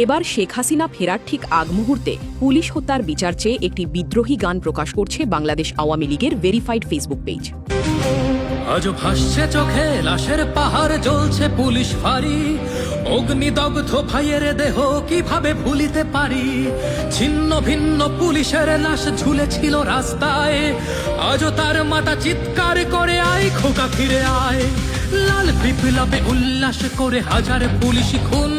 এবার শেখ হাসিনা ফেরার ঠিক আগ মুহূর্তে পুলিশ হত্যার বিচার চেয়ে একটি বিদ্রোহী গান প্রকাশ করছে বাংলাদেশ আওয়ামী লীগের ভেরিফাইড ফেসবুক পেজ। আজ ভাসছে চোখে লাশের পাহাড়, জ্বলছে পুলিশ ফাঁড়ি, অগ্নিদগ্ধ ভাইয়ের দেহ কিভাবে ভুলিতে পারি। ছিন্ন ভিন্ন পুলিশের লাশ ঝুলেছিল রাস্তায়, আজও তার মাথা চিৎকার করে আয় খোকা ফিরে আয়। লাল বিপ্লবে উল্লাস করে হাজার পুলিশ খুন,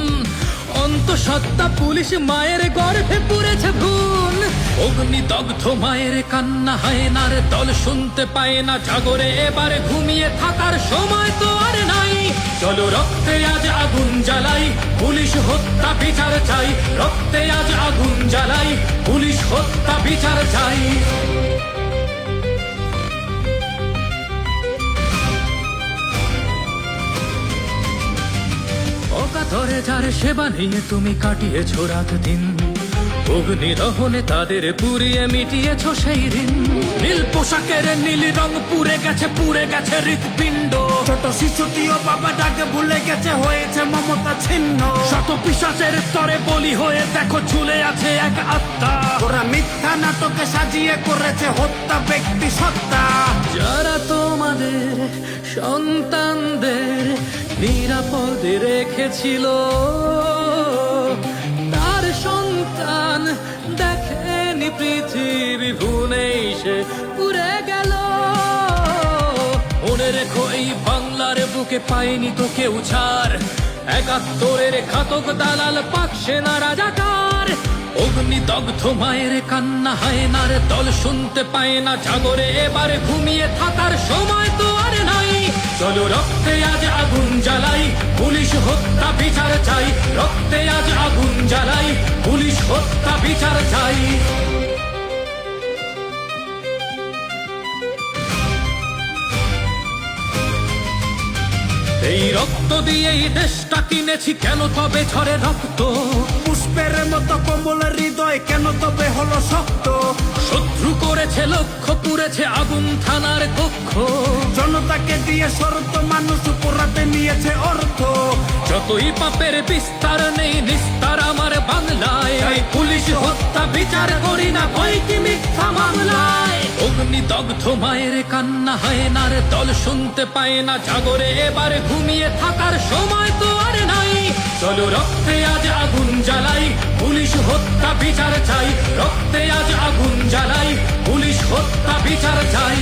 অন্তঃসত্ত্বা পুলিশ মায়ের গর্ভে পুড়েছে ভুল। অগ্নিদগ্ধ মায়ের কান্না হায়নার দল শুনতে পায় না, জাগরে এবারে ঘুমিয়ে থাকার সময় তো আর নাই। চলো রক্তে আজ আগুন জ্বালাই, পুলিশ হত্যা বিচার চাই। রক্তে আজ আগুন জ্বালাই, পুলিশ হত্যা বিচার চাই। অকাতরে যার সেবা নিয়ে তুমি কাটিয়েছ রাত দিন, অগ্নিদহনে তাদের পুড়িয়ে মিটিয়েছ সেই ঋণ। নীল পোশাকের নীল রং পুড়ে গেছে হৃৎপিণ্ড। ছোট শিশুটিও বাবা ডাকে ভুলে গেছে, হয়েছে মমতা ছিন্ন। শত পিশাচের তরে বলি হয়ে দেখো ঝুলে আছে এক আত্মা। ওরা মিথ্যা নাটকে সাজিয়ে করেছে হত্যা ব্যক্তি সত্তা। যারা তোমাদের সন্তানদের নিরাপদে রেখেছিল, তার সন্তান দেখেনি পৃথিবী, ভুলেই সে পুড়ে গেল। মনে রেখো এই বাংলার বুকে পায়নি তো কেউ ছাড়, ৭১-এর ঘাতক দালাল পাক সেনা রাজাকার। অগ্নিদগ্ধ মায়ের কান্না হায়নার দল শুনতে পায় না, জাগরে এবারে ঘুমিয়ে থাকার সময় তো আর নাই। চলো রক্তে আজ আগুন জ্বালাই, পুলিশ হত্যা বিচার চাই। রক্তে আজ আগুন জ্বালাই, পুলিশ হত্যা বিচার চাই। এই রক্ত দিয়েই দেশটা কিনেছি, কেন তবে ঝরে রক্ত? পুষ্পের মতো কোমলের হৃদয় কেন তবে হলো শক্ত? শত্রু করেছে লক্ষ্য, পুড়েছে আগুন থানার কক্ষ। জনতাকে দিয়ে শর্ত মানুষ পোড়াতে নিয়েছে অর্থ। যতই পাপের বিস্তার নেই নিস্তার আমার বাংলায়, এই পুলিশ হত্যা বিচার করি না ভয় কি মিথ্যা মামলায়। অগ্নিদগ্ধ মায়ের কান্না হায়নার দল শুনতে পায় না, জাগরে এবারে ঘুমিয়ে থাকার সময় তো আর নাই। চলো রক্তে আজ আগুন জ্বালাই, পুলিশ হত্যা বিচার চাই। রক্তে আজ আগুন জ্বালাই, পুলিশ হত্যা বিচার চাই।